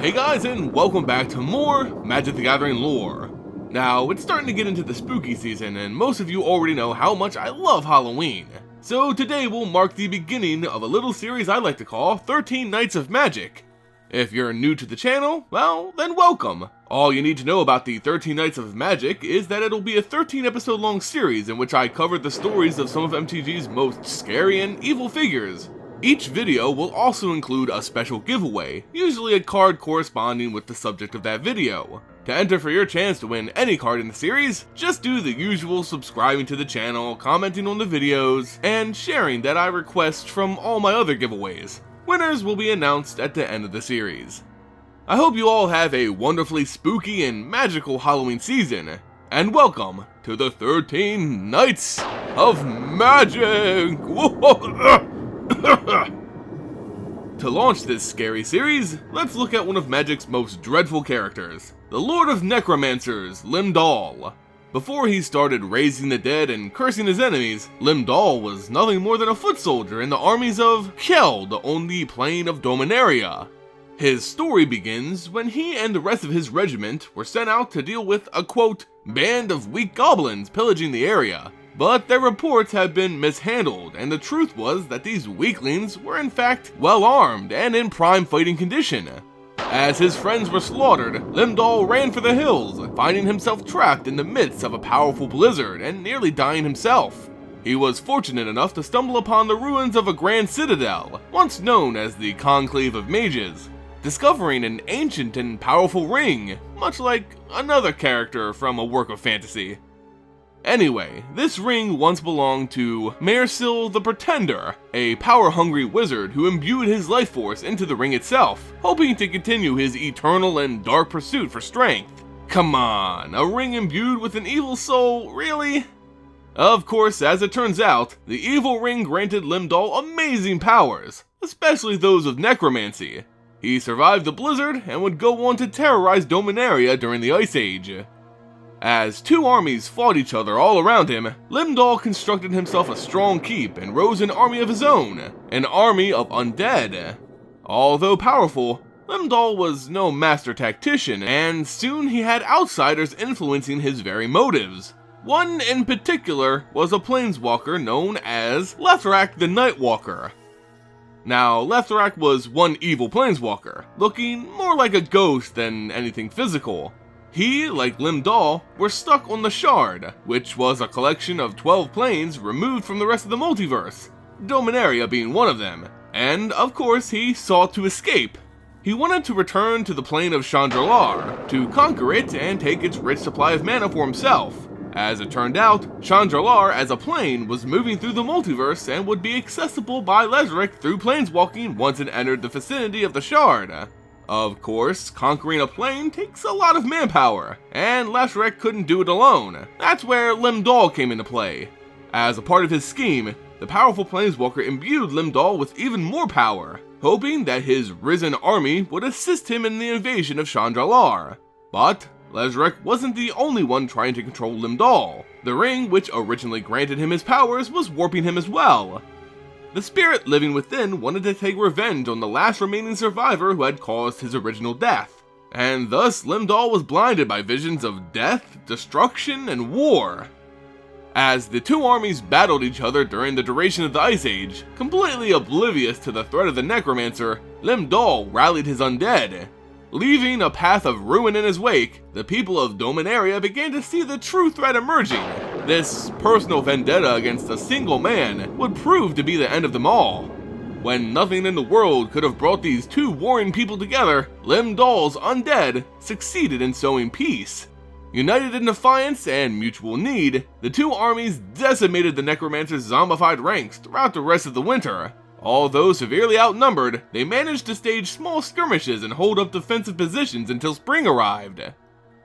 Hey guys, and welcome back to more Magic the Gathering lore. Now, it's starting to get into the spooky season, and most of you already know how much I love Halloween. So today will mark the beginning of a little series I like to call 13 Nights of Magic. If you're new to the channel, well, then welcome. All you need to know about the 13 Nights of Magic is that it'll be a 13 episode long series in which I cover the stories of some of MTG's most scary and evil figures. Each video will also include a special giveaway, usually a card corresponding with the subject of that video. To enter for your chance to win any card in the series, just do the usual subscribing to the channel, commenting on the videos, and sharing that I request from all my other giveaways. Winners will be announced at the end of the series. I hope you all have a wonderfully spooky and magical Halloween season, and welcome to the 13 Nights of Magic! To launch this scary series, let's look at one of Magic's most dreadful characters, the Lord of Necromancers, Lim-Dul. Before he started raising the dead and cursing his enemies, Lim-Dul was nothing more than a foot soldier in the armies of Kjeld on the plane of Dominaria. His story begins when he and the rest of his regiment were sent out to deal with a quote, band of weak goblins pillaging the area. But their reports had been mishandled, and the truth was that these weaklings were in fact well armed and in prime fighting condition. As his friends were slaughtered, Lim-Dul ran for the hills, finding himself trapped in the midst of a powerful blizzard and nearly dying himself. He was fortunate enough to stumble upon the ruins of a grand citadel, once known as the Conclave of Mages, discovering an ancient and powerful ring, much like another character from a work of fantasy. Anyway, this ring once belonged to Marsil the Pretender, a power-hungry wizard who imbued his life force into the ring itself, hoping to continue his eternal and dark pursuit for strength. Come on, a ring imbued with an evil soul, really? Of course, as it turns out, the evil ring granted Lim-Dul amazing powers, especially those of necromancy. He survived the blizzard and would go on to terrorize Dominaria during the Ice Age. As two armies fought each other all around him, Lim-Dul constructed himself a strong keep and rose an army of his own, an army of undead. Although powerful, Lim-Dul was no master tactician, and soon he had outsiders influencing his very motives. One in particular was a Planeswalker known as Lethrak the Nightwalker. Now, Lethrak was one evil Planeswalker, looking more like a ghost than anything physical. He, like Lim-Dul, were stuck on the Shard, which was a collection of 12 planes removed from the rest of the multiverse, Dominaria being one of them, and of course he sought to escape. He wanted to return to the plane of Chandralar, to conquer it and take its rich supply of mana for himself. As it turned out, Chandralar as a plane was moving through the multiverse and would be accessible by Lethrak through planeswalking once it entered the vicinity of the Shard. Of course, conquering a plane takes a lot of manpower, and Lethrak couldn't do it alone. That's where Lim-Dul came into play. As a part of his scheme, the powerful Planeswalker imbued Lim-Dul with even more power, hoping that his risen army would assist him in the invasion of Chandralar. But Lethrak wasn't the only one trying to control Lim-Dul. The ring, which originally granted him his powers, was warping him as well. The spirit living within wanted to take revenge on the last remaining survivor who had caused his original death, and thus Lim-Dul was blinded by visions of death, destruction, and war. As the two armies battled each other during the duration of the Ice Age, completely oblivious to the threat of the Necromancer, Lim-Dul rallied his undead. Leaving a path of ruin in his wake, the people of Dominaria began to see the true threat emerging. This personal vendetta against a single man would prove to be the end of them all. When nothing in the world could have brought these two warring people together, Lim-Dul's undead succeeded in sowing peace. United in defiance and mutual need, the two armies decimated the Necromancer's zombified ranks throughout the rest of the winter. Although severely outnumbered, they managed to stage small skirmishes and hold up defensive positions until spring arrived.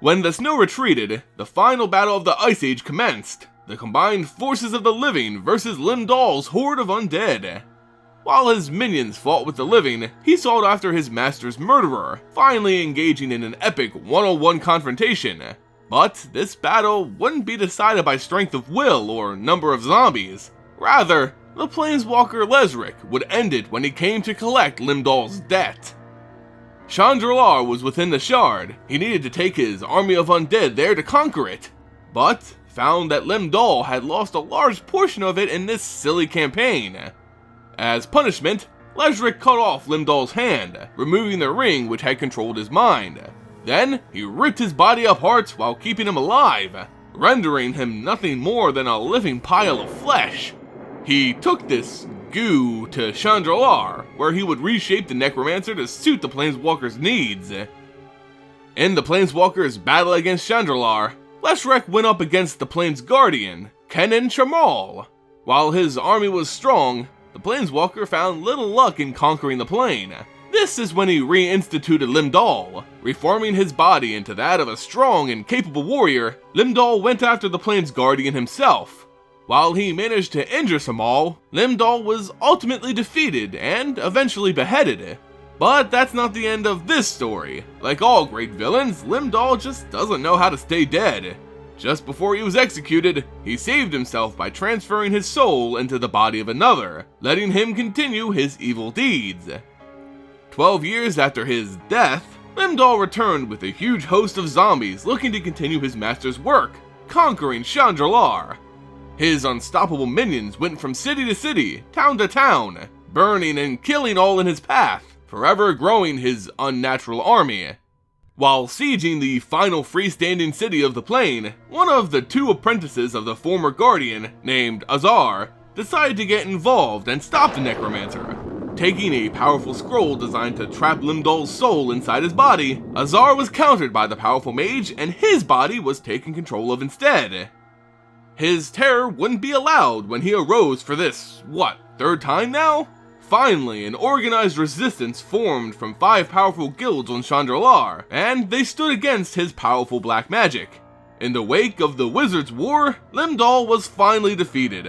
When the snow retreated, the final battle of the Ice Age commenced, the combined forces of the living versus Lim-Dul's horde of undead. While his minions fought with the living, he sought after his master's murderer, finally engaging in an epic one-on-one confrontation. But this battle wouldn't be decided by strength of will or number of zombies. Rather, the Planeswalker Lethrak would end it when he came to collect Lim-Dul's debt. Chandralar was within the shard. He needed to take his army of undead there to conquer it, but found that Lim-Dul had lost a large portion of it in this silly campaign. As punishment, Leshrac cut off Lim-Dul's hand, removing the ring which had controlled his mind. Then, he ripped his body apart while keeping him alive, rendering him nothing more than a living pile of flesh. He took this goo to Chandralar, where he would reshape the Necromancer to suit the Planeswalker's needs. In the Planeswalker's battle against Chandralar, Leshrac went up against the Plains Guardian, Kennen Chamal. While his army was strong, the Planeswalker found little luck in conquering the plane. This is when he reinstituted Lim-Dul. Reforming his body into that of a strong and capable warrior, Lim-Dul went after the Plains Guardian himself. While he managed to injure Chamal, Lim-Dul was ultimately defeated and eventually beheaded. But that's not the end of this story. Like all great villains, Lim-Dul just doesn't know how to stay dead. Just before he was executed, he saved himself by transferring his soul into the body of another, letting him continue his evil deeds. 12 years after his death, Lim-Dul returned with a huge host of zombies looking to continue his master's work, conquering Chandralar. His unstoppable minions went from city to city, town to town, burning and killing all in his path, forever growing his unnatural army. While sieging the final freestanding city of the plane, one of the two apprentices of the former Guardian, named Azar, decided to get involved and stop the Necromancer. Taking a powerful scroll designed to trap Lim-Dul's soul inside his body, Azar was countered by the powerful mage and his body was taken control of instead. His terror wouldn't be allowed when he arose for this, third time now? Finally, an organized resistance formed from 5 powerful guilds on Chandralar, and they stood against his powerful black magic. In the wake of the Wizards' War, Lim-Dul was finally defeated.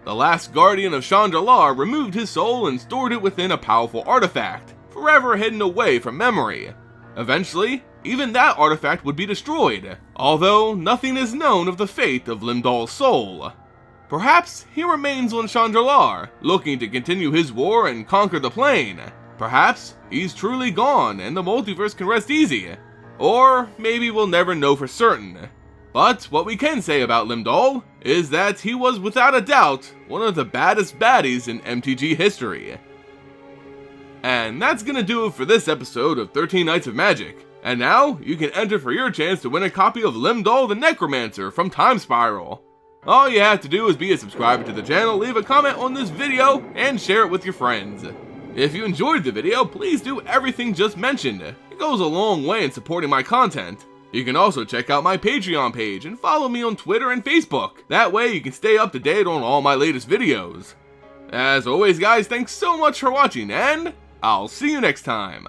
The last Guardian of Chandralar removed his soul and stored it within a powerful artifact, forever hidden away from memory. Eventually, even that artifact would be destroyed, although nothing is known of the fate of Lim-Dul's soul. Perhaps he remains on Chandralar, looking to continue his war and conquer the plane. Perhaps he's truly gone and the multiverse can rest easy. Or maybe we'll never know for certain. But what we can say about Lim-Dul is that he was without a doubt one of the baddest baddies in MTG history. And that's gonna do it for this episode of 13 Nights of Magic. And now, you can enter for your chance to win a copy of Lim-Dul the Necromancer from Time Spiral. All you have to do is be a subscriber to the channel, leave a comment on this video, and share it with your friends. If you enjoyed the video, please do everything just mentioned. It goes a long way in supporting my content. You can also check out my Patreon page and follow me on Twitter and Facebook. That way you can stay up to date on all my latest videos. As always guys, thanks so much for watching and I'll see you next time.